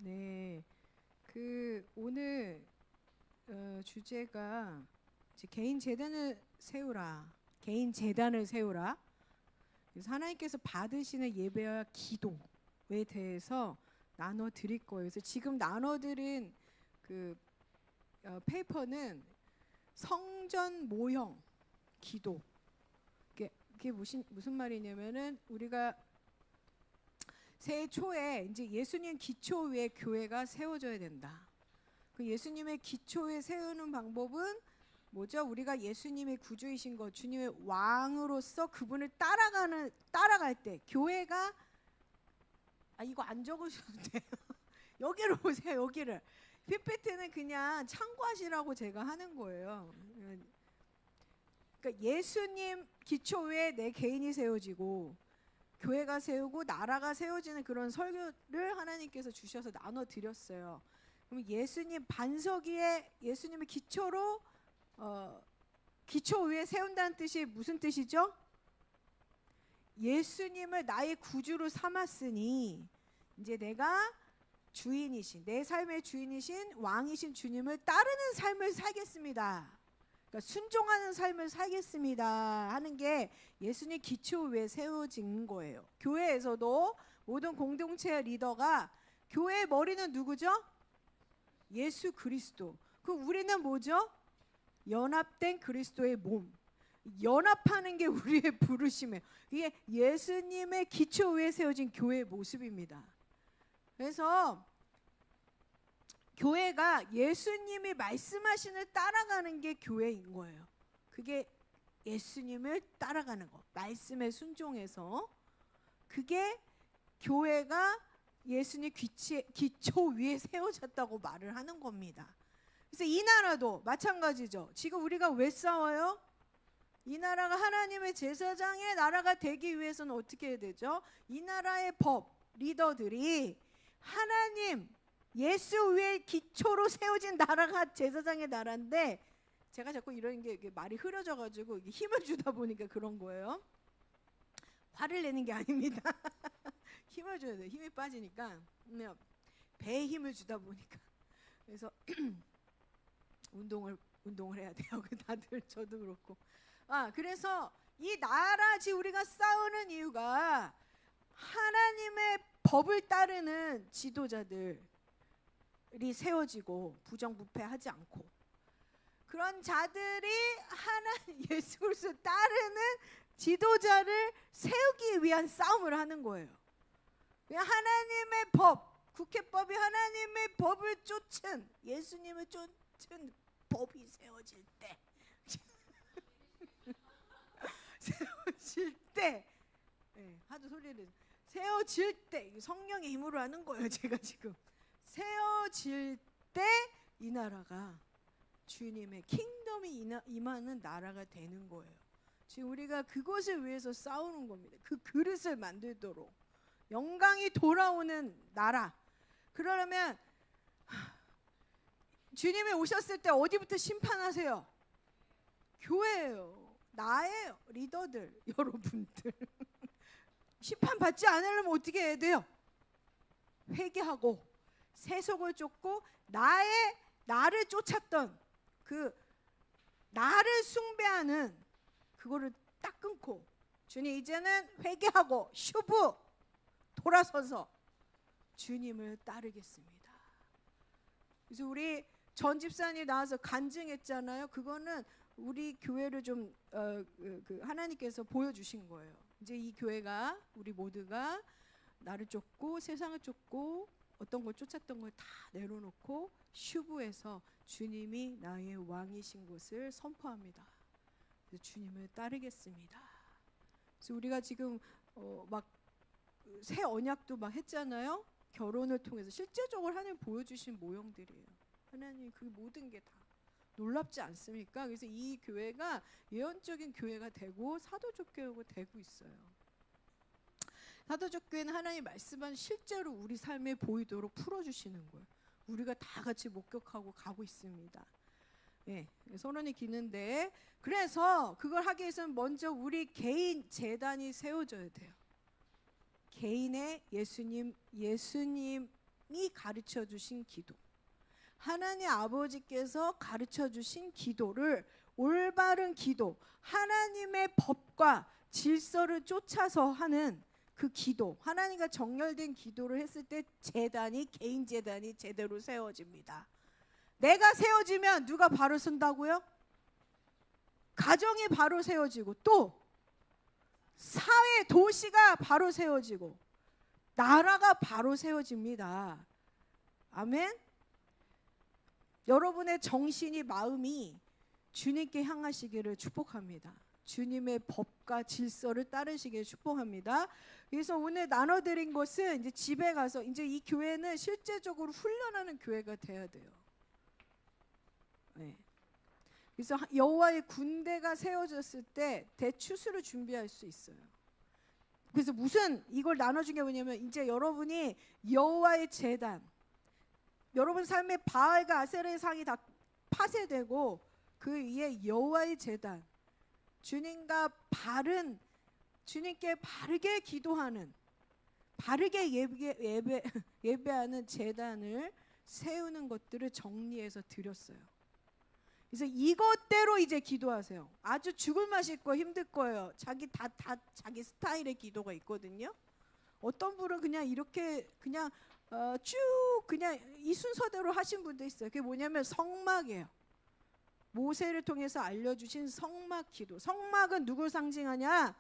네, 오늘 주제가 이제 개인 재단을 세우라. 개인 재단을 세우라. 그래서 하나님께서 받으시는 예배와 기도에 대해서 나눠 드릴 거예요. 그래서 지금 나눠 드린 그 페이퍼는 성전 모형 기도. 그게 무슨 말이냐면은 우리가 새해 초에 이제 예수님 기초 위에 교회가 세워져야 된다. 그 예수님의 기초에 세우는 방법은 뭐죠? 우리가 예수님의 구주이신 것, 주님의 왕으로서 그분을 따라갈 때 교회가 이거 안 적으셔도 돼요. 여기로 오세요. 여기를. PPT는 그냥 참고하시라고 제가 하는 거예요. 그러니까 예수님 기초 위에 내 개인이 세워지고 교회가 세우고 나라가 세워지는 그런 설교를 하나님께서 주셔서 나눠 드렸어요. 그럼 예수님 반석 위에 예수님의 기초로 기초 위에 세운다는 뜻이 무슨 뜻이죠? 예수님을 나의 구주로 삼았으니 이제 내가 주인이신 내 삶의 주인이신 왕이신 주님을 따르는 삶을 살겠습니다. 그러니까 순종하는 삶을 살겠습니다 하는 게 예수님 기초 위에 세워진 거예요. 교회에서도 모든 공동체의 리더가 교회의 머리는 누구죠? 예수 그리스도. 그럼 우리는 뭐죠? 연합된 그리스도의 몸. 연합하는 게 우리의 부르심이에요. 이게 예수님의 기초 위에 세워진 교회의 모습입니다. 그래서 교회가 예수님이 말씀하시는 따라가는 게 교회인 거예요. 그게 예수님을 따라가는 거, 말씀에 순종해서 그게 교회가 예수님 기초 위에 세워졌다고 말을 하는 겁니다. 그래서 이 나라도 마찬가지죠. 지금 우리가 왜 싸워요? 이 나라가 하나님의 제사장의 나라가 되기 위해서는 어떻게 해야 되죠? 이 나라의 법, 리더들이 하나님 예수 위에 기초로 세워진 나라가 제사장의 나라인데, 제가 자꾸 이런 게 말이 흐려져가지고 힘을 주다 보니까 그런 거예요. 화를 내는 게 아닙니다. 힘을 줘야 돼요. 힘이 빠지니까 배에 힘을 주다 보니까 그래서 운동을 해야 돼요. 다들 저도 그렇고. 그래서 이 나라 지금 우리가 싸우는 이유가 하나님의 법을 따르는 지도자들이 세워지고 부정부패하지 않고 그런 자들이 예수 그리스도 따르는 지도자를 세우기 위한 싸움을 하는 거예요. 하나님의 법, 국회법이 하나님의 법을 쫓은 예수님을 쫓은 법이 세워질 때 하도 소리를 세워질 때 성령의 힘으로 하는 거예요. 제가 지금 세워질 때 이 나라가 주님의 킹덤이 임하는 나라가 되는 거예요. 지금 우리가 그것을 위해서 싸우는 겁니다. 그 그릇을 만들도록 영광이 돌아오는 나라. 그러려면 주님이 오셨을 때 어디부터 심판하세요? 교회예요. 나의 리더들 여러분들 심판받지 않으려면 어떻게 해야 돼요? 회개하고 세속을 쫓고 나를 쫓았던 그 나를 숭배하는 그거를 딱 끊고 주님 이제는 회개하고 슈브 돌아서서 주님을 따르겠습니다. 그래서 우리 전 집사님 나와서 간증했잖아요. 그거는 우리 교회를 좀 하나님께서 보여주신 거예요. 이제 이 교회가 우리 모두가 나를 쫓고 세상을 쫓고 어떤 걸 쫓았던 걸 다 내려놓고 슈브에서 주님이 나의 왕이신 것을 선포합니다. 그래서 주님을 따르겠습니다. 그래서 우리가 지금 막 새 언약도 막 했잖아요. 결혼을 통해서 실제적으로 하나님 보여주신 모형들이에요. 하나님 그 모든 게 다 놀랍지 않습니까? 그래서 이 교회가 예언적인 교회가 되고 사도적 교회가 되고 있어요. 사도적 교회는 하나님 말씀한 실제로 우리 삶에 보이도록 풀어주시는 거예요. 우리가 다 같이 목격하고 가고 있습니다. 선언이 기는데 그래서 그걸 하기 위해서는 먼저 우리 개인 재단이 세워져야 돼요. 개인의 예수님 가르쳐 주신 기도, 하나님 아버지께서 가르쳐 주신 기도를, 올바른 기도, 하나님의 법과 질서를 쫓아서 하는 그 기도, 하나님과 정렬된 기도를 했을 때 제단이, 개인 제단이 제대로 세워집니다. 내가 세워지면 누가 바로 선다고요? 가정이 바로 세워지고, 또 사회, 도시가 바로 세워지고, 나라가 바로 세워집니다. 아멘. 여러분의 정신이, 마음이 주님께 향하시기를 축복합니다. 주님의 법과 질서를 따르시기를 축복합니다. 그래서 오늘 나눠드린 것은 이제 집에 가서, 이제 이 교회는 실제적으로 훈련하는 교회가 돼야 돼요. 네. 그래서 여호와의 군대가 세워졌을 때 대추수를 준비할 수 있어요. 그래서 무슨 이걸 나눠준 게 뭐냐면, 이제 여러분이 여호와의 제단, 여러분 삶의 바알과 아세라의 상이 다 파쇄되고 그 위에 여호와의 제단, 주님과 주님께 바르게 기도하는, 바르게 예배하는 제단을 세우는 것들을 정리해서 드렸어요. 그래서 이것대로 이제 기도하세요. 아주 죽을 맛이 있고 힘들 거예요. 자기 스타일의 기도가 있거든요. 어떤 분은 그냥 이렇게 그냥 쭉 그냥 이 순서대로 하신 분도 있어요. 그게 뭐냐면 성막이에요. 모세를 통해서 알려주신 성막 기도. 성막은 누굴 상징하냐?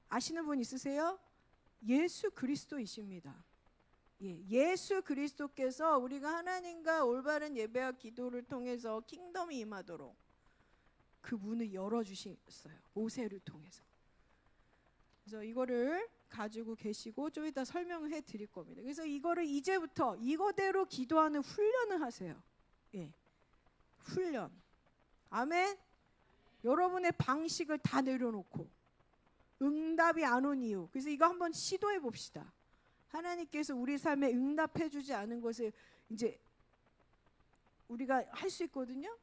아시는 분 있으세요? 예수 그리스도이십니다. 예수 그리스도께서 우리가 하나님과 올바른 예배와 기도를 통해서 킹덤이 임하도록 그 문을 열어주셨어요. 모세를 통해서. 그래서 이거를 가지고 계시고 좀 이따 설명을 해드릴 겁니다. 그래서 이거를 이제부터 이거대로 기도하는 훈련을 하세요. 훈련. 아멘. 여러분의 방식을 다 내려놓고 응답이 안 온 이유. 그래서 이거 한번 시도해 봅시다. 하나님께서 우리 삶에 응답해 주지 않은 것을 이제 우리가 할 수 있거든요.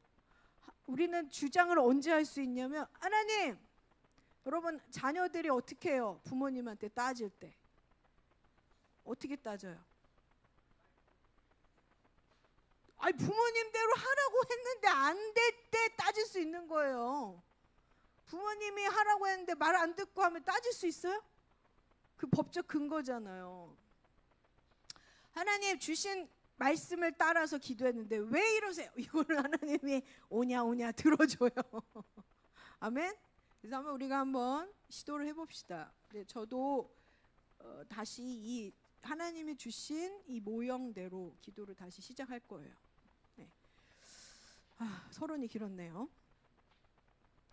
우리는 주장을 언제 할 수 있냐면, 하나님, 여러분 자녀들이 어떻게 해요? 부모님한테 따질 때 어떻게 따져요? 아니, 부모님대로 하라고 했는데 안 될 때 따질 수 있는 거예요. 부모님이 하라고 했는데 말 안 듣고 하면 따질 수 있어요? 그 법적 근거잖아요. 하나님 주신 말씀을 따라서 기도했는데 왜 이러세요? 이거를 하나님이 오냐 들어줘요. 아멘. 그래서 한번 우리가 한번 시도를 해봅시다. 저도 다시 이 하나님이 주신 이 모형대로 기도를 다시 시작할 거예요. 네. 서론이 길었네요.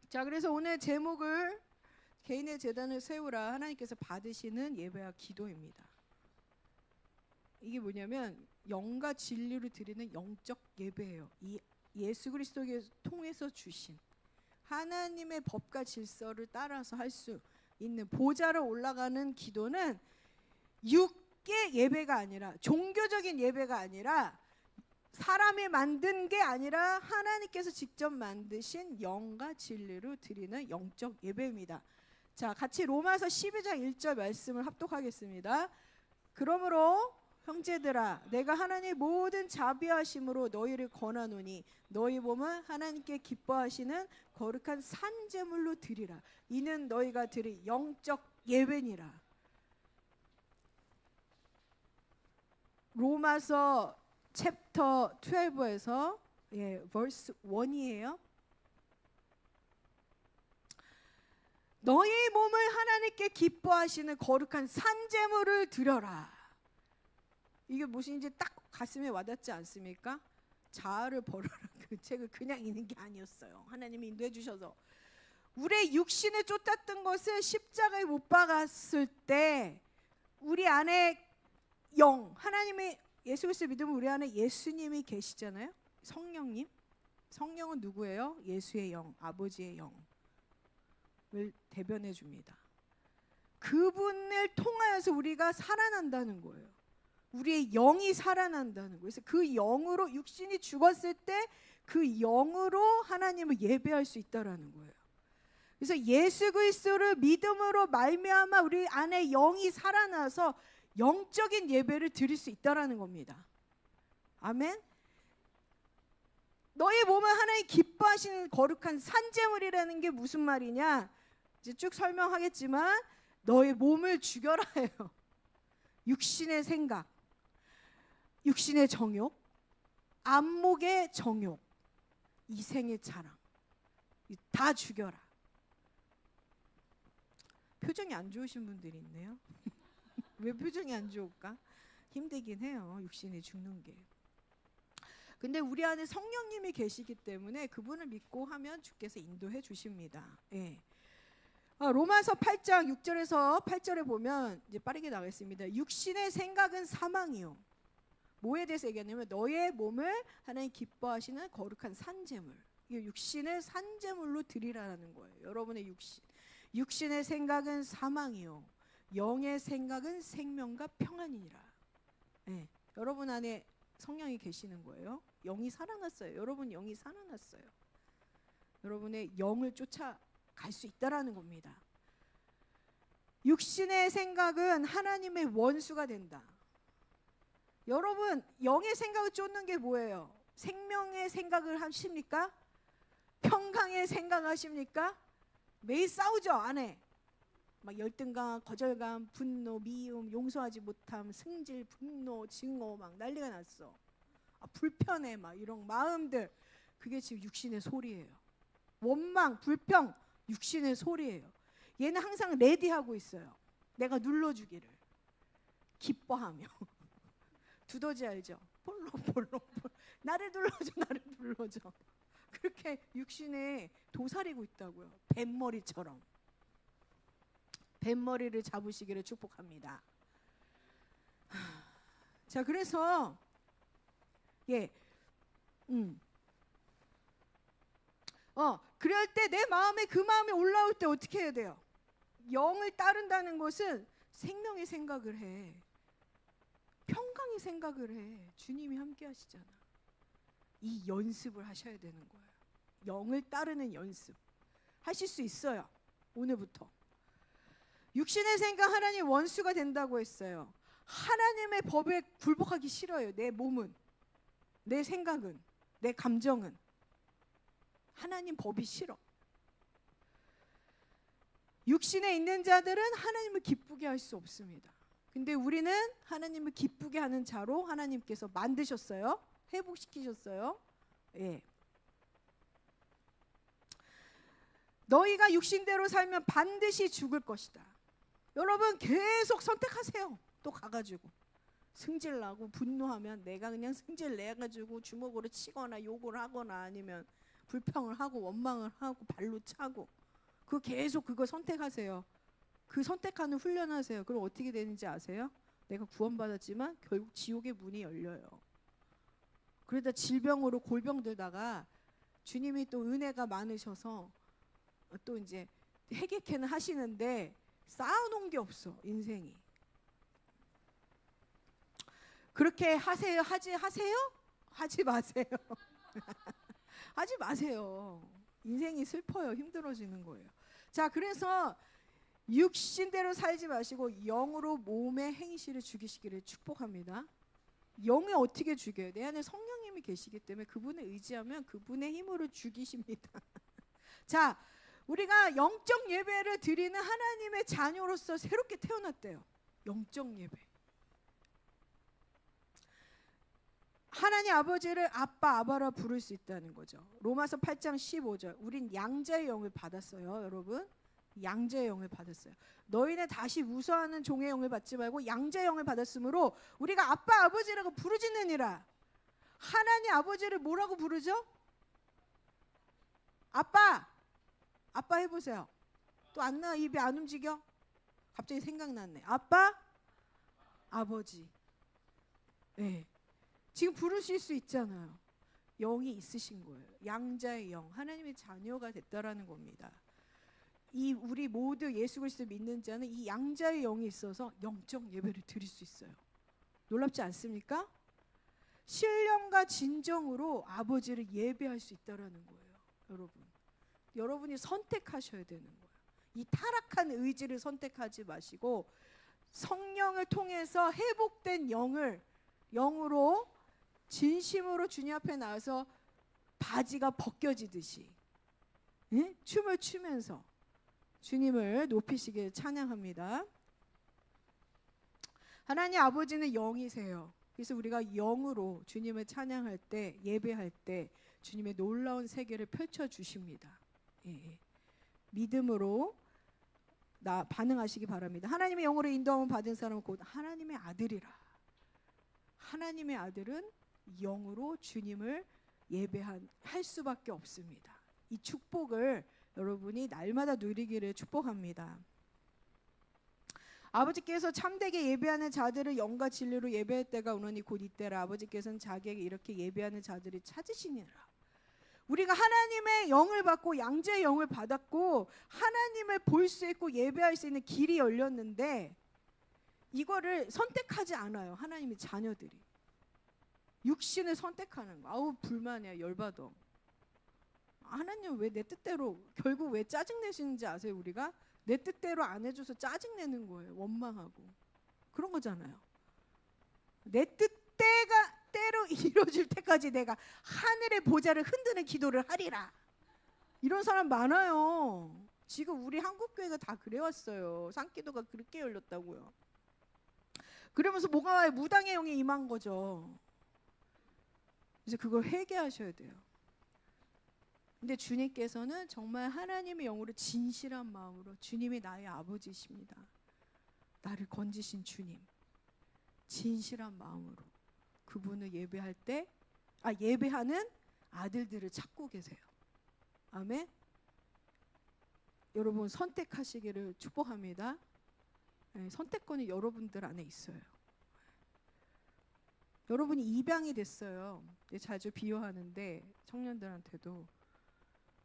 자, 그래서 오늘 제목을 개인의 제단을 세우라, 하나님께서 받으시는 예배와 기도입니다. 이게 뭐냐면 영과 진리로 드리는 영적 예배예요. 이 예수 그리스도를 통해서 주신 하나님의 법과 질서를 따라서 할 수 있는 보좌로 올라가는 기도는 육의 예배가 아니라, 종교적인 예배가 아니라, 사람이 만든 게 아니라 하나님께서 직접 만드신 영과 진리로 드리는 영적 예배입니다. 자, 같이 로마서 12장 1절 말씀을 합독하겠습니다. 그러므로 형제들아, 내가 하나님의 모든 자비하심으로 너희를 권하노니 너희 몸은 하나님께 기뻐하시는 거룩한 산제물로 드리라. 이는 너희가 드릴 영적 예배니라. 로마서 챕터 12에서 verse 1이에요. 너희 몸을 하나님께 기뻐하시는 거룩한 산제물을 드려라. 이게 무엇인지 딱 가슴에 와닿지 않습니까? 자아를 버려라. 그 책을 그냥 읽는 게 아니었어요. 하나님이 인도해 주셔서 우리의 육신을 쫓았던 것을 십자가에 못 박았을 때 우리 안에 영, 하나님의 예수 그리스도 믿으면 우리 안에 예수님이 계시잖아요. 성령님. 성령은 누구예요? 예수의 영, 아버지의 영을 대변해 줍니다. 그분을 통하여서 우리가 살아난다는 거예요. 우리의 영이 살아난다는 거예요. 그래서 그 영으로, 육신이 죽었을 때 그 영으로 하나님을 예배할 수 있다라는 거예요. 그래서 예수 그리스도를 믿음으로 말미암아 우리 안에 영이 살아나서 영적인 예배를 드릴 수 있다라는 겁니다. 아멘. 너의 몸은 하나님 기뻐하시는 거룩한 산제물이라는 게 무슨 말이냐? 이제 쭉 설명하겠지만 너의 몸을 죽여라 해요. 육신의 생각, 육신의 정욕, 안목의 정욕, 이생의 자랑 다 죽여라. 표정이 안 좋으신 분들이 있네요. 왜 표정이 안 좋을까? 힘들긴 해요. 육신이 죽는 게. 근데 우리 안에 성령님이 계시기 때문에 그분을 믿고 하면 주께서 인도해 주십니다. 예. 로마서 8장 6절에서 8절에 보면 이제 빠르게 나가겠습니다. 육신의 생각은 사망이요. 뭐에 대해서 얘기하냐면 너의 몸을 하나님 기뻐하시는 거룩한 산제물. 이 육신을 산제물로 드리라는 거예요. 여러분의 육신. 육신의 생각은 사망이요. 영의 생각은 생명과 평안이니라. 예. 여러분 안에 성령이 계시는 거예요. 영이 살아났어요. 여러분 영이 살아났어요. 여러분의 영을 쫓아갈 수 있다라는 겁니다. 육신의 생각은 하나님의 원수가 된다. 여러분 영의 생각을 쫓는 게 뭐예요? 생명의 생각을 하십니까? 평강의 생각하십니까? 매일 싸우죠 안에. 막 열등감, 거절감, 분노, 미움, 용서하지 못함, 승질, 분노, 증오 막 난리가 났어. 불편해 막 이런 마음들. 그게 지금 육신의 소리예요. 원망, 불평, 육신의 소리예요. 얘는 항상 레디하고 있어요. 내가 눌러주기를. 기뻐하며. 두더지 알죠? 볼록 나를 눌러줘, 나를 눌러줘. 그렇게 육신에 도사리고 있다고요. 뱀머리처럼. 뱀머리를 잡으시기를 축복합니다. 자, 그래서 그럴 때 내 마음에 그 마음이 올라올 때 어떻게 해야 돼요? 영을 따른다는 것은 생명의 생각을 해. 평강의 생각을 해. 주님이 함께 하시잖아. 이 연습을 하셔야 되는 거예요. 영을 따르는 연습. 하실 수 있어요. 오늘부터. 육신의 생각 하나님 원수가 된다고 했어요. 하나님의 법에 굴복하기 싫어요. 내 몸은, 내 생각은, 내 감정은. 하나님 법이 싫어. 육신에 있는 자들은 하나님을 기쁘게 할 수 없습니다. 근데 우리는 하나님을 기쁘게 하는 자로 하나님께서 만드셨어요. 회복시키셨어요. 예. 너희가 육신대로 살면 반드시 죽을 것이다. 여러분 계속 선택하세요. 또 가가지고 승질나고 분노하면 내가 그냥 승질 내가지고 주먹으로 치거나 욕을 하거나 아니면 불평을 하고 원망을 하고 발로 차고 그 계속 그거 선택하세요. 그 선택하는 훈련하세요. 그럼 어떻게 되는지 아세요? 내가 구원받았지만 결국 지옥의 문이 열려요. 그러다 질병으로 골병 들다가 주님이 또 은혜가 많으셔서 또 이제 해결케는 하시는데 쌓아놓은 게 없어 인생이. 그렇게 하세요? 하세요? 하지 마세요. 하지 마세요. 인생이 슬퍼요. 힘들어지는 거예요. 자, 그래서 육신대로 살지 마시고 영으로 몸의 행실을 죽이시기를 축복합니다. 영을 어떻게 죽여요? 내 안에 성령님이 계시기 때문에 그분을 의지하면 그분의 힘으로 죽이십니다. 자, 우리가 영적 예배를 드리는 하나님의 자녀로서 새롭게 태어났대요. 영적 예배. 하나님 아버지를 아빠, 아바라 부를 수 있다는 거죠. 로마서 8장 15절. 우린 양자의 영을 받았어요, 여러분. 양자의 영을 받았어요. 너희는 다시 무서워하는 종의 영을 받지 말고 양자의 영을 받았으므로 우리가 아빠, 아버지라고 부르짖느니라. 하나님 아버지를 뭐라고 부르죠? 아빠. 아빠 해보세요. 또 안 나? 입이 안 움직여? 갑자기 생각났네. 아빠, 아버지. 네. 지금 부르실 수 있잖아요. 영이 있으신 거예요. 양자의 영, 하나님의 자녀가 됐다라는 겁니다. 이 우리 모두 예수 그리스도 믿는 자는 이 양자의 영이 있어서 영적 예배를 드릴 수 있어요. 놀랍지 않습니까? 신령과 진정으로 아버지를 예배할 수 있다라는 거예요. 여러분. 여러분이 선택하셔야 되는 거예요. 이 타락한 의지를 선택하지 마시고 성령을 통해서 회복된 영으로 진심으로 주님 앞에 나와서 바지가 벗겨지듯이 춤을 추면서 주님을 높이시길 찬양합니다. 하나님 아버지는 영이세요. 그래서 우리가 영으로 주님을 찬양할 때, 예배할 때 주님의 놀라운 세계를 펼쳐주십니다. 믿음으로 반응하시기 바랍니다. 하나님의 영으로 인도함을 받은 사람은 곧 하나님의 아들이라. 하나님의 아들은 영으로 주님을 예배할 수밖에 없습니다. 이 축복을 여러분이 날마다 누리기를 축복합니다. 아버지께서 참되게 예배하는 자들을 영과 진리로 예배할 때가 오노니 곧 이때라. 아버지께서는 자기에게 이렇게 예배하는 자들이 찾으시니라. 우리가 하나님의 영을 받고 양자의 영을 받았고 하나님을 볼 수 있고 예배할 수 있는 길이 열렸는데 이거를 선택하지 않아요. 하나님의 자녀들이 육신을 선택하는 거. 아우 불만이야, 열받아. 하나님 왜 내 뜻대로, 결국 왜 짜증내시는지 아세요? 우리가 내 뜻대로 안 해줘서 짜증내는 거예요. 원망하고 그런 거잖아요. 내 뜻대로 이루어질 때까지 내가 하늘의 보좌를 흔드는 기도를 하리라. 이런 사람 많아요. 지금 우리 한국교회가 다 그래왔어요. 산기도가 그렇게 열렸다고요. 그러면서 뭐가 와요? 무당의 영이 임한 거죠. 이제 그걸 회개하셔야 돼요. 근데 주님께서는 정말 하나님의 영으로 진실한 마음으로, 주님이 나의 아버지이십니다. 나를 건지신 주님, 진실한 마음으로 그분을 예배할 때, 예배하는 아들들을 찾고 계세요. 아멘. 여러분 선택하시기를 축복합니다. 선택권이 여러분들 안에 있어요. 여러분이 입양이 됐어요. 자주 비유하는데 청년들한테도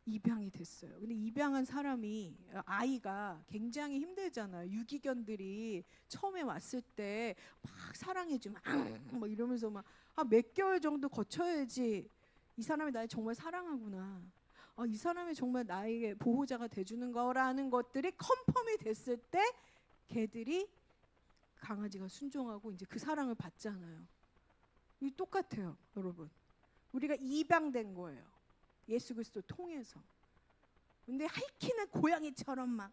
입양이 됐어요. 근데 입양한 사람이, 아이가 굉장히 힘들잖아요. 유기견들이 처음에 왔을 때 막 사랑해주면 막 이러면서 막 몇 개월 정도 거쳐야지 이 사람이 나를 정말 사랑하구나, 이 사람이 정말 나에게 보호자가 돼주는 거라는 것들이 컨펌이 됐을 때 개들이, 강아지가 순종하고 이제 그 사랑을 받잖아요. 이 똑같아요, 여러분. 우리가 입양된 거예요. 예수 그리스도 통해서. 근데 핥히는 고양이처럼 막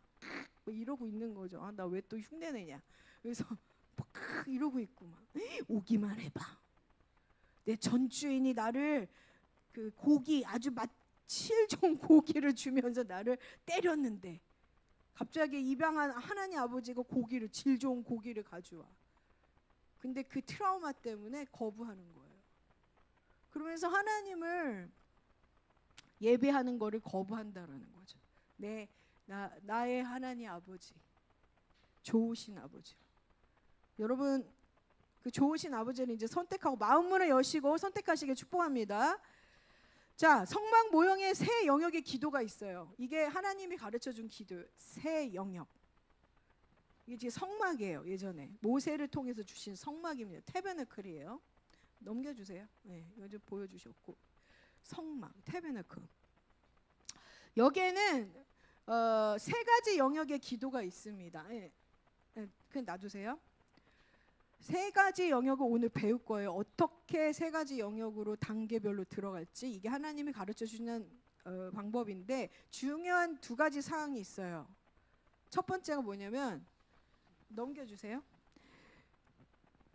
이러고 있는 거죠. 나 왜 또 흉내내냐. 그래서 막 이러고 있고 막 오기만 해봐. 내 전 주인이 나를 그 고기, 아주 질 좋은 고기를 주면서 나를 때렸는데 갑자기 입양한 하나님 아버지가 질 좋은 고기를 가져와. 근데 그 트라우마 때문에 거부하는 거예요. 그러면서 하나님을 예배하는 거를 거부한다라는 거죠. 나의 하나님 아버지, 좋으신 아버지. 여러분 그 좋으신 아버지를 이제 선택하고 마음문을 여시고 선택하시길 축복합니다. 자, 성막 모형의 세 영역의 기도가 있어요. 이게 하나님이 가르쳐준 기도, 세 영역. 이게 지금 성막이에요. 예전에 모세를 통해서 주신 성막입니다. 태베나클이에요. 넘겨주세요. 이거 좀 보여주셨고, 성막, 태베나클. 여기에는 세 가지 영역의 기도가 있습니다. 그냥 놔두세요. 세 가지 영역을 오늘 배울 거예요. 어떻게 세 가지 영역으로 단계별로 들어갈지, 이게 하나님이 가르쳐주는 방법인데 중요한 두 가지 사항이 있어요. 첫 번째가 뭐냐면, 넘겨주세요.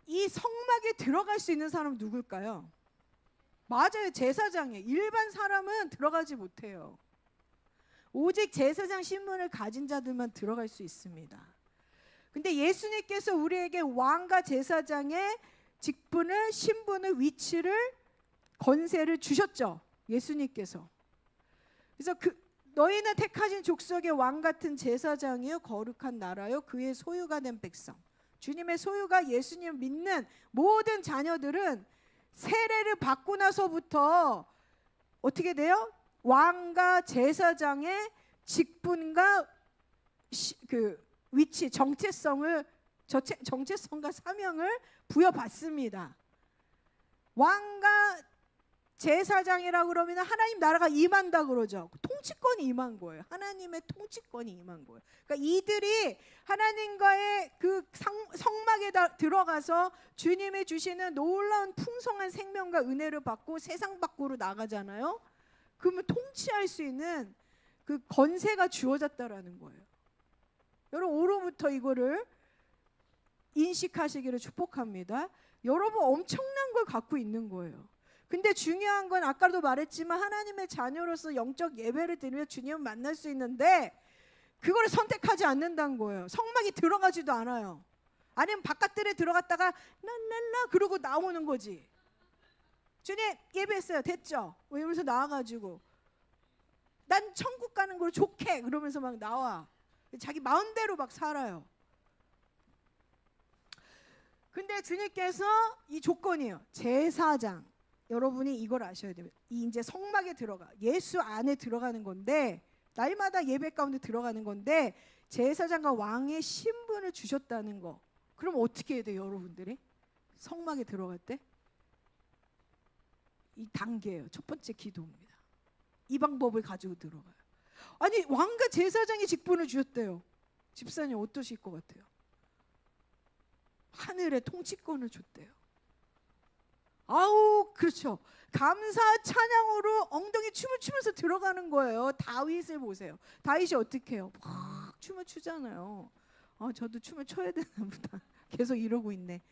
이 성막에 들어갈 수 있는 사람은 누굴까요? 맞아요, 제사장이에요. 일반 사람은 들어가지 못해요. 오직 제사장 신분을 가진 자들만 들어갈 수 있습니다. 근데 예수님께서 우리에게 왕과 제사장의 직분을, 신분을, 위치를, 권세를 주셨죠. 예수님께서. 그래서 너희는 택하신 족속의 왕 같은 제사장이요 거룩한 나라요 그의 소유가 된 백성. 주님의 소유가 예수님 믿는 모든 자녀들은 세례를 받고 나서부터 어떻게 돼요? 왕과 제사장의 직분과 위치, 정체성과 사명을 부여받습니다. 왕과 제사장이라 그러면 하나님 나라가 임한다 그러죠. 통치권이 임한 거예요. 하나님의 통치권이 임한 거예요. 그러니까 이들이 하나님과의 그 성막에 들어가서 주님이 주시는 놀라운 풍성한 생명과 은혜를 받고 세상 밖으로 나가잖아요. 그러면 통치할 수 있는 그 권세가 주어졌다라는 거예요. 여러분 오늘부터 이거를 인식하시기를 축복합니다. 여러분 엄청난 걸 갖고 있는 거예요. 근데 중요한 건 아까도 말했지만 하나님의 자녀로서 영적 예배를 드리며 주님을 만날 수 있는데 그거를 선택하지 않는다는 거예요. 성막이 들어가지도 않아요. 아니면 바깥들에 들어갔다가 랄랄라 그러고 나오는 거지. 주님 예배했어요. 됐죠? 이러면서 나와가지고 난 천국 가는 걸 좋게 그러면서 막 나와. 자기 마음대로 막 살아요. 근데 주님께서 이 조건이에요. 제사장. 여러분이 이걸 아셔야 돼요. 이 이제 성막에 들어가 예수 안에 들어가는 건데 날마다 예배 가운데 들어가는 건데 제사장과 왕의 신분을 주셨다는 거. 그럼 어떻게 해야 돼요, 여러분들이? 성막에 들어갈 때 이 단계예요. 첫 번째 기도입니다. 이 방법을 가지고 들어가요. 아니 왕과 제사장의 직분을 주셨대요. 집사님 어떠실 것 같아요? 하늘의 통치권을 줬대요. 아우 그렇죠. 감사 찬양으로 엉덩이 춤을 추면서 들어가는 거예요. 다윗을 보세요. 다윗이 어떻게 해요? 막 춤을 추잖아요. 저도 춤을 춰야 되나 보다. 계속 이러고 있네.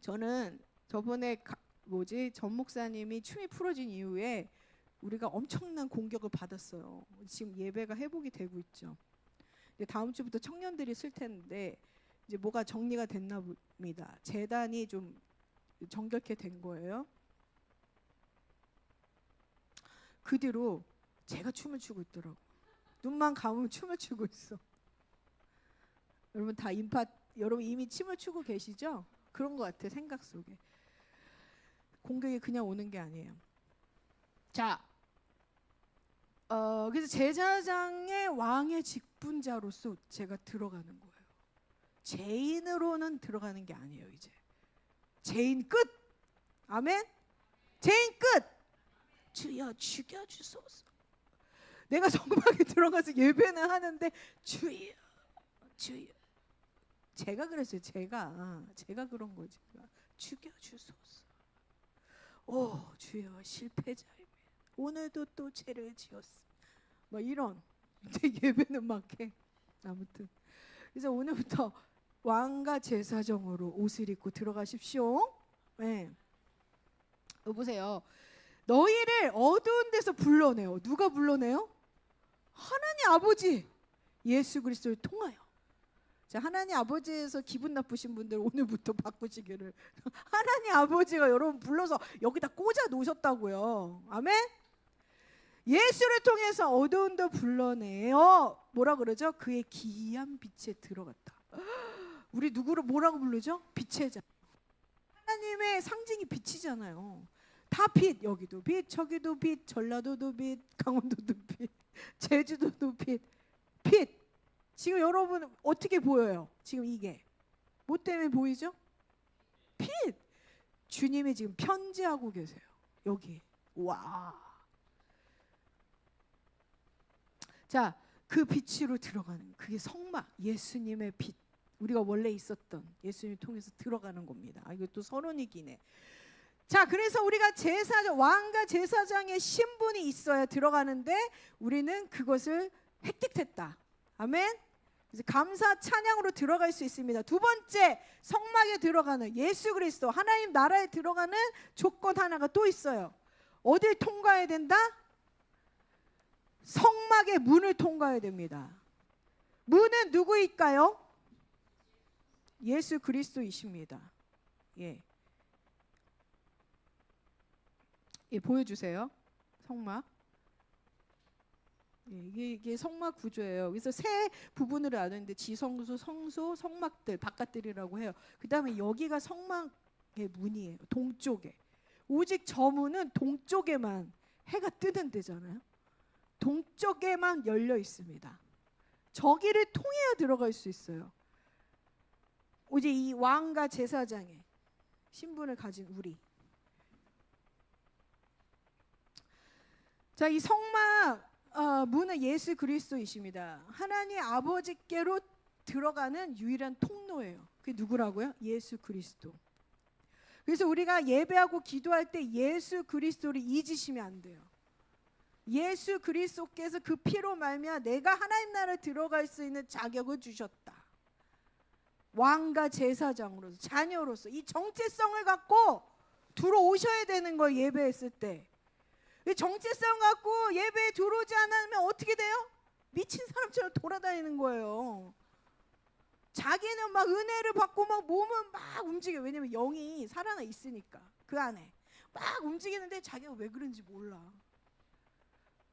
저는 저번에 전 목사님이 춤이 풀어진 이후에 우리가 엄청난 공격을 받았어요. 지금 예배가 회복이 되고 있죠. 이제 다음 주부터 청년들이 쓸 텐데 이제 뭐가 정리가 됐나 봅니다. 재단이 좀 정결케 된 거예요. 그 뒤로 제가 춤을 추고 있더라고. 눈만 감으면 춤을 추고 있어. 여러분 다 여러분 이미 춤을 추고 계시죠? 그런 것 같아. 생각 속에 공격이 그냥 오는 게 아니에요. 자, 그래서 제사장의 왕의 직분자로서 제가 들어가는 거예요. 죄인으로는 들어가는 게 아니에요. 이제 죄인 끝. 아멘. 죄인 끝. 주여 죽여주소서. 내가 성막에 들어가서 예배는 하는데 주여 주여. 제가 그랬어요. 제가 그런 거지. 죽여주소서. 오 주여 실패자이며 오늘도 또 죄를 지었어. 막 이런. 내 예배는 막 해. 아무튼 그래서 오늘부터 왕과 제사장으로 옷을 입고 들어가십시오. 네. 여보세요. 너희를 어두운 데서 불러내요. 누가 불러내요? 하나님 아버지 예수 그리스도를 통하여. 자, 하나님 아버지에서 기분 나쁘신 분들 오늘부터 바꾸시기를. 하나님 아버지가 여러분 불러서 여기다 꽂아 놓으셨다고요. 아멘. 예수를 통해서 어두운 데 불러내요. 뭐라 그러죠? 그의 기이한 빛에 들어갔다. 우리 누구를 뭐라고 부르죠? 빛의 자. 하나님의 상징이 빛이잖아요. 다 빛. 여기도 빛, 저기도 빛, 전라도도 빛, 강원도도 빛, 제주도도 빛. 빛. 지금 여러분 어떻게 보여요? 지금 이게 뭐 때문에 보이죠? 빛. 주님이 지금 편지하고 계세요. 여기. 와. 자, 그 빛으로 들어가는 그게 성막, 예수님의 빛. 우리가 원래 있었던 예수님 통해서 들어가는 겁니다. 이것도 서론이 기네. 자, 그래서 우리가 왕과 제사장의 신분이 있어야 들어가는데 우리는 그것을 획득했다. 아멘. 그래서 감사 찬양으로 들어갈 수 있습니다. 두 번째, 성막에 들어가는 예수 그리스도 하나님 나라에 들어가는 조건 하나가 또 있어요. 어딜 통과해야 된다? 성막의 문을 통과해야 됩니다. 문은 누구일까요? 예수 그리스도이십니다. 예, 보여주세요. 성막. 이게 성막 구조예요. 그래서 세 부분으로 나누는데 지성소, 성소, 성막들, 바깥들이라고 해요. 그 다음에 여기가 성막의 문이에요. 동쪽에. 오직 저 문은 동쪽에만 해가 뜨는 데잖아요. 동쪽에만 열려 있습니다. 저기를 통해야 들어갈 수 있어요. 오직 이 왕과 제사장의 신분을 가진 우리. 자, 이 성막 문은 예수 그리스도이십니다. 하나님 아버지께로 들어가는 유일한 통로예요. 그게 누구라고요? 예수 그리스도. 그래서 우리가 예배하고 기도할 때 예수 그리스도를 잊으시면 안 돼요. 예수 그리스도께서 그 피로 말미암아 내가 하나님 나라에 들어갈 수 있는 자격을 주셨다. 왕과 제사장으로서, 자녀로서 이 정체성을 갖고 들어오셔야 되는 거예요. 예배했을 때. 이 정체성 갖고 예배에 들어오지 않으면 어떻게 돼요? 미친 사람처럼 돌아다니는 거예요. 자기는 막 은혜를 받고 막 몸은 막 움직여. 왜냐면 영이 살아나 있으니까 그 안에 막 움직이는데 자기가 왜 그런지 몰라.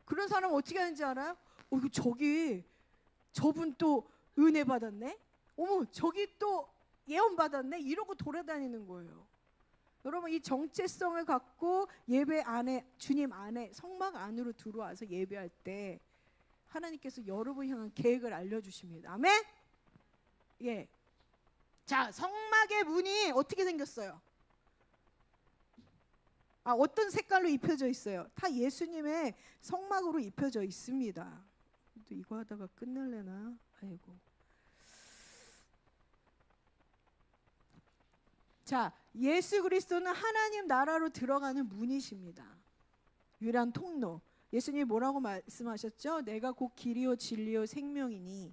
그런 사람 어떻게 하는지 알아요? 이거 저분 또 은혜 받았네. 어머, 저기 또 예언 받았네. 이러고 돌아다니는 거예요. 여러분, 이 정체성을 갖고 예배 안에, 주님 안에, 성막 안으로 들어와서 예배할 때 하나님께서 여러분 향한 계획을 알려주십니다. 아멘? 예. 자, 성막의 문이 어떻게 생겼어요? 어떤 색깔로 입혀져 있어요? 다 예수님의 성막으로 입혀져 있습니다. 또 이거 하다가 끝낼래나? 아이고. 자, 예수 그리스도는 하나님 나라로 들어가는 문이십니다. 유일한 통로. 예수님이 뭐라고 말씀하셨죠? 내가 곧 길이요 진리요 생명이니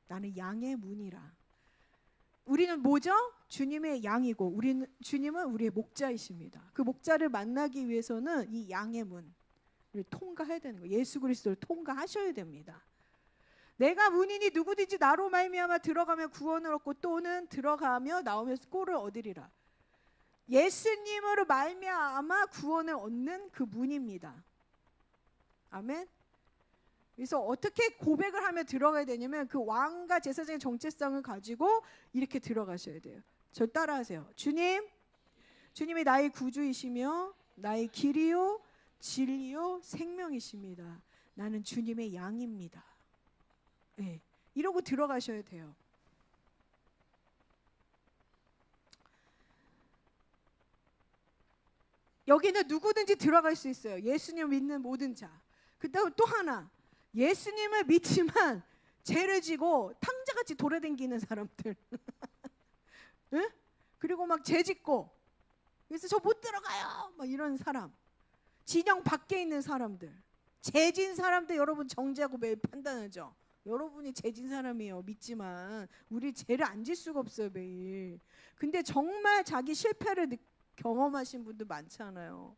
나는 양의 문이라. 우리는 뭐죠? 주님의 양이고 주님은 우리의 목자이십니다. 그 목자를 만나기 위해서는 이 양의 문을 통과해야 되는 거예요. 예수 그리스도를 통과하셔야 됩니다. 내가 문이니 누구든지 나로 말미암아 들어가면 구원을 얻고 또는 들어가며 나오면서 꼴을 얻으리라. 예수님으로 말미암아 구원을 얻는 그 문입니다. 아멘. 그래서 어떻게 고백을 하며 들어가야 되냐면 그 왕과 제사장의 정체성을 가지고 이렇게 들어가셔야 돼요. 저 따라하세요. 주님이 나의 구주이시며 나의 길이요 진리요 생명이십니다. 나는 주님의 양입니다. 네, 이러고 들어가셔야 돼요. 여기는 누구든지 들어갈 수 있어요. 예수님 믿는 모든 자. 그다음 또 하나, 예수님을 믿지만 죄를 지고 탕자같이 돌아다니는 사람들. 응? 그리고 막 죄 짓고 그래서 저 못 들어가요 막 이런 사람, 진영 밖에 있는 사람들, 죄진 사람들 여러분 정죄하고 매일 판단하죠. 여러분이 죄진 사람이에요. 믿지만 우리 죄를 안 질 수가 없어요 매일. 근데 정말 자기 실패를 경험하신 분들 많잖아요.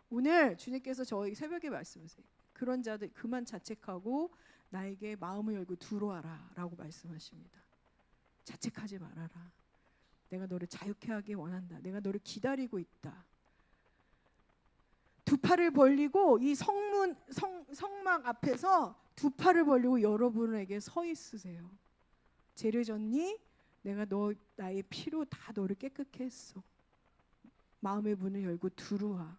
오늘 주님께서 저희 새벽에 말씀하세요. 그런 자들 그만 자책하고 나에게 마음을 열고 들어와라 라고 말씀하십니다. 자책하지 말아라. 내가 너를 자유케 하기 원한다. 내가 너를 기다리고 있다. 두 팔을 벌리고 이 성막 앞에서 두 팔을 벌리고 여러분에게 서 있으세요. 죄를 졌니? 내가 나의 피로 다 너를 깨끗게 했어. 마음의 문을 열고 들어와.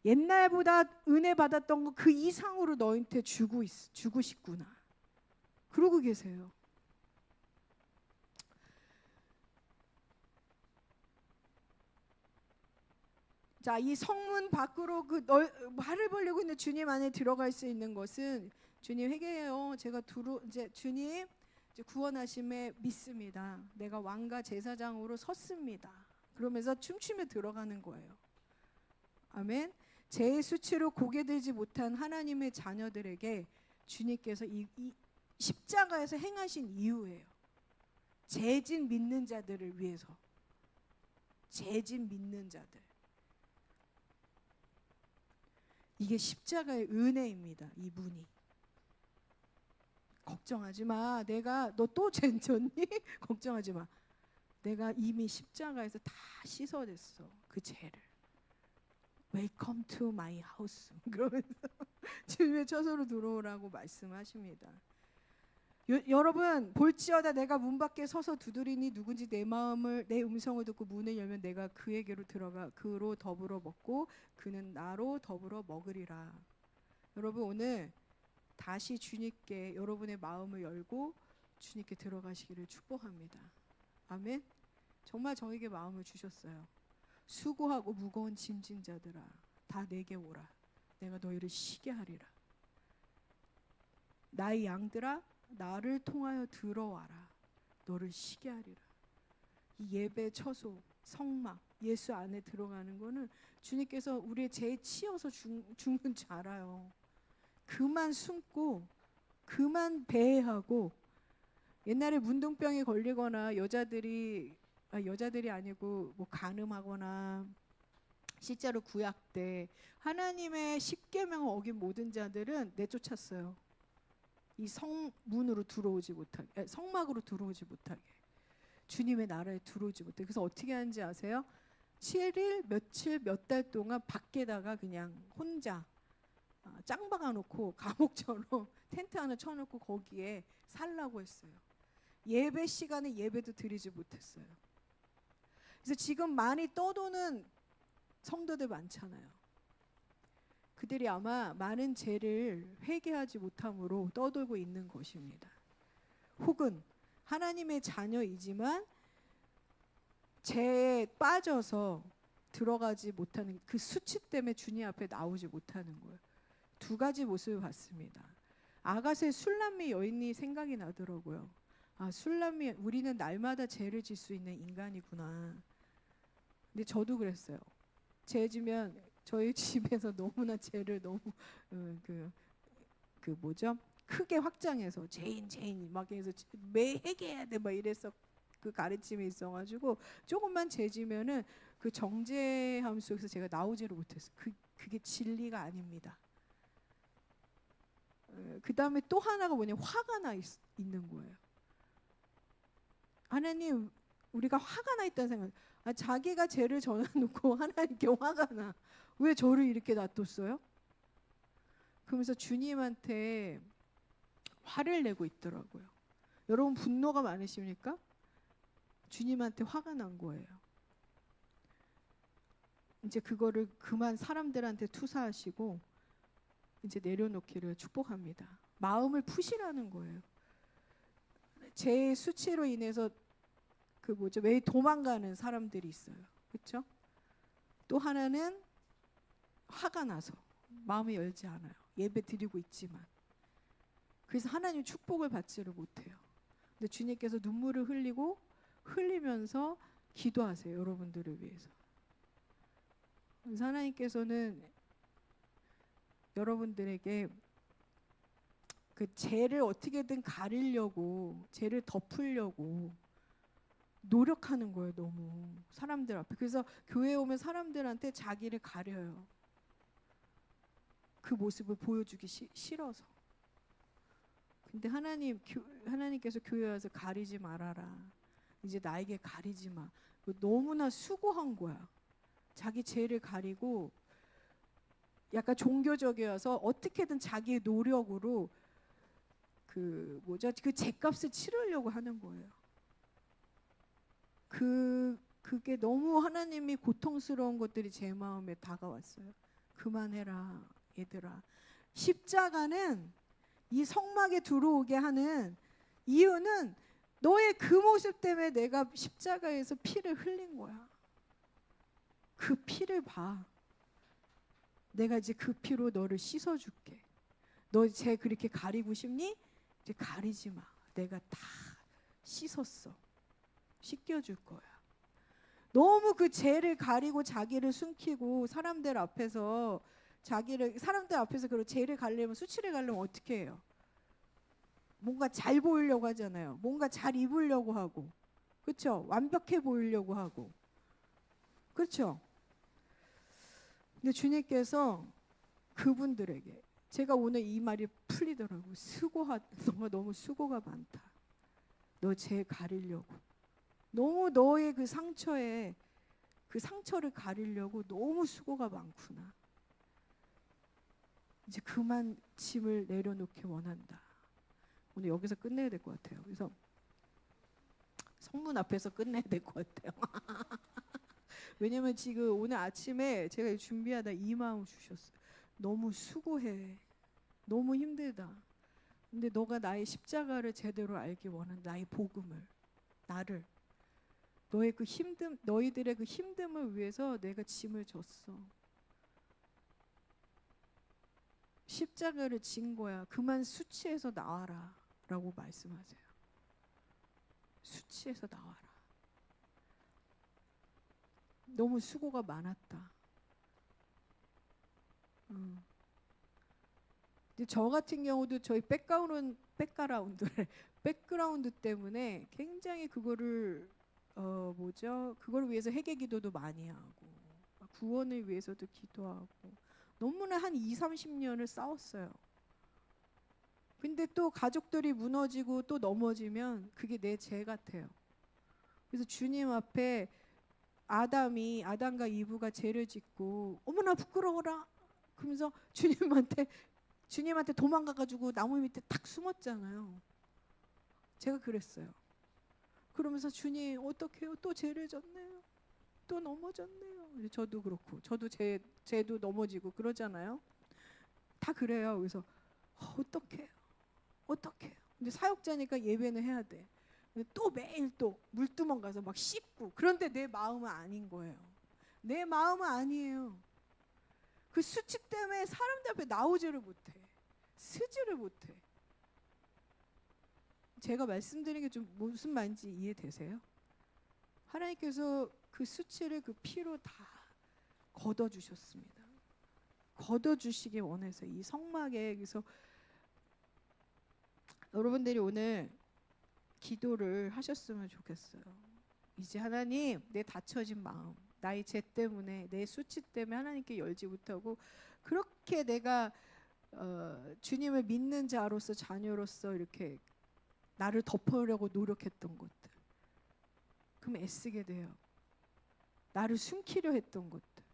옛날보다 은혜 받았던 거 그 이상으로 너한테 주고 싶구나. 그러고 계세요. 자, 이 성문 밖으로 말을 벌리고 있는 주님 안에 들어갈 수 있는 것은 주님 회개해요. 제가 이제 주님 이제 구원하심에 믿습니다. 내가 왕과 제사장으로 섰습니다. 그러면서 춤추며 들어가는 거예요. 아멘. 죄의 수치로 고개 들지 못한 하나님의 자녀들에게 주님께서 이 십자가에서 행하신 이유예요. 죄진 믿는 자들을 위해서. 죄진 믿는 자들. 이게 십자가의 은혜입니다. 이 문이. 걱정하지 마. 너 또 죄 졌니? 걱정하지 마. 내가 이미 십자가에서 다 씻어냈어. 그 죄를. Welcome to my house. 그러면서 주님의 처소로 들어오라고 말씀하십니다. 여러분, 볼지어다 내가 문 밖에 서서 두드리니 누군지 내 음성을 듣고 문을 열면 내가 그에게로 들어가 그로 더불어 먹고 그는 나로 더불어 먹으리라. 여러분, 오늘 다시 주님께 여러분의 마음을 열고 주님께 들어가시기를 축복합니다. 아멘. 정말 저에게 마음을 주셨어요. 수고하고 무거운 짐진 자들아 다 내게 오라. 내가 너희를 쉬게 하리라. 나의 양들아 나를 통하여 들어와라. 너를 쉬게 하리라. 이 예배 처소 성막 예수 안에 들어가는 거는 주님께서 우리의 죄에 치여서 죽는 줄 알아요. 그만 숨고 그만 배회하고. 옛날에 문둥병에 걸리거나 여자들이 아니고 뭐 간음하거나 실제로 구약 때 하나님의 십계명을 어긴 모든 자들은 내쫓았어요. 이 성문으로 들어오지 못하게, 성막으로 들어오지 못하게, 주님의 나라에 들어오지 못하게. 그래서 어떻게 하는지 아세요? 7일 며칠 몇 달 동안 밖에다가 그냥 혼자 짱 박아놓고 감옥처럼 텐트 하나 쳐놓고 거기에 살라고 했어요. 예배 시간에 예배도 드리지 못했어요. 그래서 지금 많이 떠도는 성도들 많잖아요. 그들이 아마 많은 죄를 회개하지 못함으로 떠돌고 있는 것입니다. 혹은 하나님의 자녀이지만 죄에 빠져서 들어가지 못하는 그 수치 때문에 주님 앞에 나오지 못하는 거예요. 두 가지 모습을 봤습니다. 아가서의 술람미 여인이 생각이 나더라고요. 아, 술람미, 우리는 날마다 죄를 질 수 있는 인간이구나. 근데 저도 그랬어요. 죄 지면 저희 집에서 너무나 죄를 너무 크게 확장해서 죄인 막 해서 매 회개해야 돼 막 이래서 그 가르침이 있어가지고 조금만 죄 지면은 그 정죄함 속에서 제가 나오지를 못했어요. 그게 진리가 아닙니다. 그 다음에 또 하나가 뭐냐, 화가 나 있는 거예요. 하나님, 우리가 화가 나 있다는 생각. 자기가 죄를 전해놓고 하나님께 화가 나. 왜 저를 이렇게 놔뒀어요? 그러면서 주님한테 화를 내고 있더라고요. 여러분 분노가 많으십니까? 주님한테 화가 난 거예요. 이제 그거를 그만 사람들한테 투사하시고 이제 내려놓기를 축복합니다. 마음을 푸시라는 거예요. 제 수치로 인해서 왜 도망가는 사람들이 있어요. 그렇죠? 또 하나는 화가 나서 마음이 열지 않아요. 예배 드리고 있지만. 그래서 하나님 축복을 받지를 못해요. 근데 주님께서 눈물을 흘리면서 기도하세요. 여러분들을 위해서. 그래서 하나님께서는 여러분들에게 그 죄를 어떻게든 가리려고, 죄를 덮으려고 노력하는 거예요. 너무 사람들 앞에. 그래서 교회에 오면 사람들한테 자기를 가려요. 그 모습을 보여주기 싫어서. 근데 하나님께서 교회에 와서 가리지 말아라. 이제 나에게 가리지 마. 너무나 수고한 거야. 자기 죄를 가리고 약간 종교적이어서 어떻게든 자기의 노력으로 그 죄값을 치르려고 하는 거예요. 그게 너무 하나님이 고통스러운 것들이 제 마음에 다가왔어요. 그만해라, 얘들아. 십자가는 이 성막에 들어오게 하는 이유는 너의 그 모습 때문에 내가 십자가에서 피를 흘린 거야. 그 피를 봐. 내가 이제 그 피로 너를 씻어줄게. 너 죄 그렇게 가리고 싶니? 이제 가리지 마. 내가 다 씻었어. 씻겨줄 거야. 너무 그 죄를 가리고 자기를 숨기고 사람들 앞에서 그 죄를 가리려면, 수치를 가리려면 어떻게 해요? 뭔가 잘 보이려고 하잖아요. 뭔가 잘 입으려고 하고, 그렇죠? 완벽해 보이려고 하고, 그렇죠? 근데 주님께서 그분들에게, 제가 오늘 이 말이 풀리더라고요. 너가 너무 수고가 많다. 너 죄 가리려고. 너무 너의 그 상처를 가리려고 너무 수고가 많구나. 이제 그만 짐을 내려놓기 원한다. 오늘 여기서 끝내야 될 것 같아요. 그래서 성문 앞에서 끝내야 될 것 같아요. 왜냐면 지금 오늘 아침에 제가 준비하다 이 마음 주셨어요. 너무 수고해. 너무 힘들다. 근데 너가 나의 십자가를 제대로 알기 원한다. 나의 복음을, 나를. 너희들의 그 힘듦을 위해서 내가 짐을 졌어. 십자가를 진 거야. 그만 수치에서 나와라 라고 말씀하세요. 수치에서 나와라. 너무 수고가 많았다. 근데 저 같은 경우도 저희 백그라운드 때문에 굉장히 그거를 그걸 위해서 회개 기도도 많이 하고 구원을 위해서도 기도하고 너무나 한 2, 30년을 싸웠어요. 근데 또 가족들이 무너지고 또 넘어지면 그게 내 죄 같아요. 그래서 주님 앞에 아담과 이브가 죄를 짓고 어머나 부끄러워라 그러면서 주님한테 도망가가지고 나무 밑에 탁 숨었잖아요. 제가 그랬어요. 그러면서 주님 어떡해요? 또 죄를 졌네요. 또 넘어졌네요. 저도 그렇고 저도 죄도 넘어지고 그러잖아요. 다 그래요. 그래서 어떡해요? 근데 사역자니까 예배는 해야 돼. 근데 또 매일 또 물두멍 가서 막 씻고 그런데 내 마음은 아닌 거예요. 내 마음은 아니에요. 그 수치 때문에 사람들 앞에 나오지를 못해. 쓰지를 못해. 제가 말씀드린 게 좀 무슨 말인지 이해되세요? 하나님께서 그 수치를 그 피로 다 걷어주셨습니다. 걷어주시기 원해서 이 성막에. 그래서 여러분들이 오늘 기도를 하셨으면 좋겠어요. 이제 하나님 내 닫혀진 마음 나의 죄 때문에 내 수치 때문에 하나님께 열지 못하고 그렇게 내가 주님을 믿는 자로서 자녀로서 이렇게 나를 덮으려고 노력했던 것들 그럼 애쓰게 돼요. 나를 숨기려 했던 것들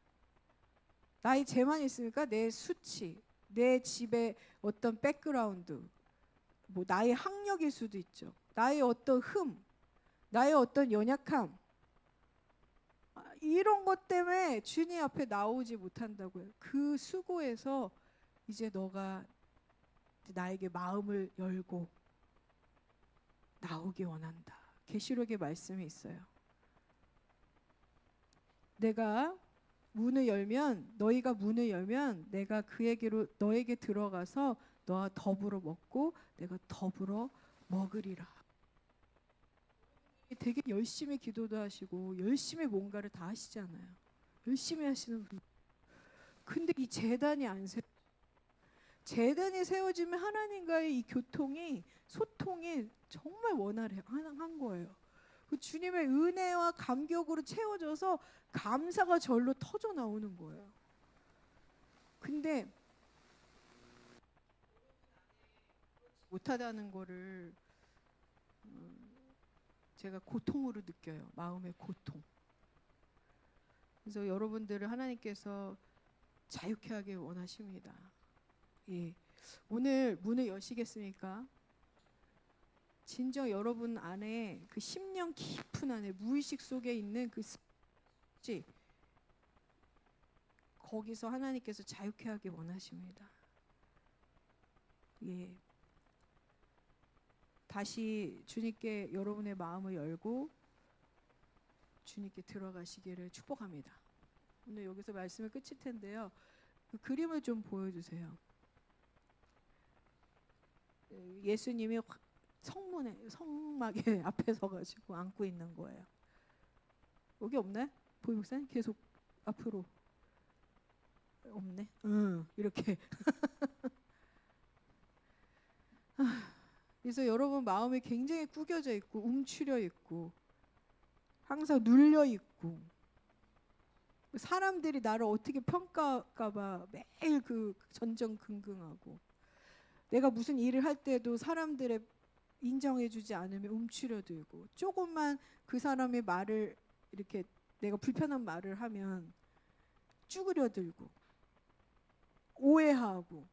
나의 죄만 있으니까 내 수치 내 집의 어떤 백그라운드 뭐 나의 학력일 수도 있죠. 나의 어떤 나의 어떤 연약함 이런 것 때문에 주님 앞에 나오지 못한다고요. 그 수고에서 이제 너가 나에게 마음을 열고 나오기 원한다. 계시록의 말씀이 있어요. 너희가 문을 열면 내가 너에게 들어가서 너와 더불어 먹고 내가 더불어 먹으리라. 되게 열심히 기도도 하시고 열심히 뭔가를 다 하시잖아요. 열심히 하시는 분. 근데 이 제단이 제단이 세워지면 하나님과의 이 소통이 정말 원활한 거예요. 그 주님의 은혜와 감격으로 채워져서 감사가 절로 터져 나오는 거예요. 근데 못하다는 거를 제가 고통으로 느껴요. 마음의 고통. 그래서 여러분들을 하나님께서 자유케 하길 원하십니다. 예. 오늘 문을 여시겠습니까? 진정 여러분 안에 그 10년 깊은 안에 무의식 속에 있는 그 습지 거기서 하나님께서 자유케 하길 원하십니다. 예. 다시 주님께 여러분의 마음을 열고 주님께 들어가시기를 축복합니다. 오늘 여기서 말씀을 끝일 텐데요. 그 그림을 좀 보여주세요. 예수님이 성막에 앞에 서가지고 안고 있는 거예요. 여기 없네? 보이 목사님 계속 앞으로 없네. 이렇게. 그래서 여러분 마음이 굉장히 구겨져 있고 움츠려 있고 항상 눌려 있고 사람들이 나를 어떻게 평가할까봐 매일 그 전전긍긍하고 내가 무슨 일을 할 때도 사람들의 인정해주지 않으면 움츠려들고 조금만 그 사람의 말을 이렇게 내가 불편한 말을 하면 쭈그려들고 오해하고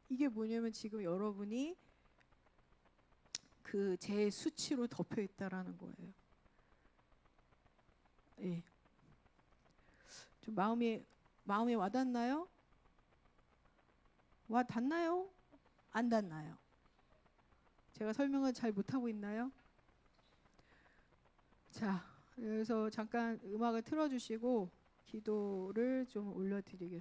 이게 뭐냐면 지금 여러분이 그 제 수치로 덮여 있다라는 거예요. 예. 좀 마음에 와닿나요? 와닿나요? 안 닿나요? 제가 설명을 잘 못하고 있나요? 자, 그래서 잠깐 음악을 틀어주시고 기도를 좀 올려드리겠습니다.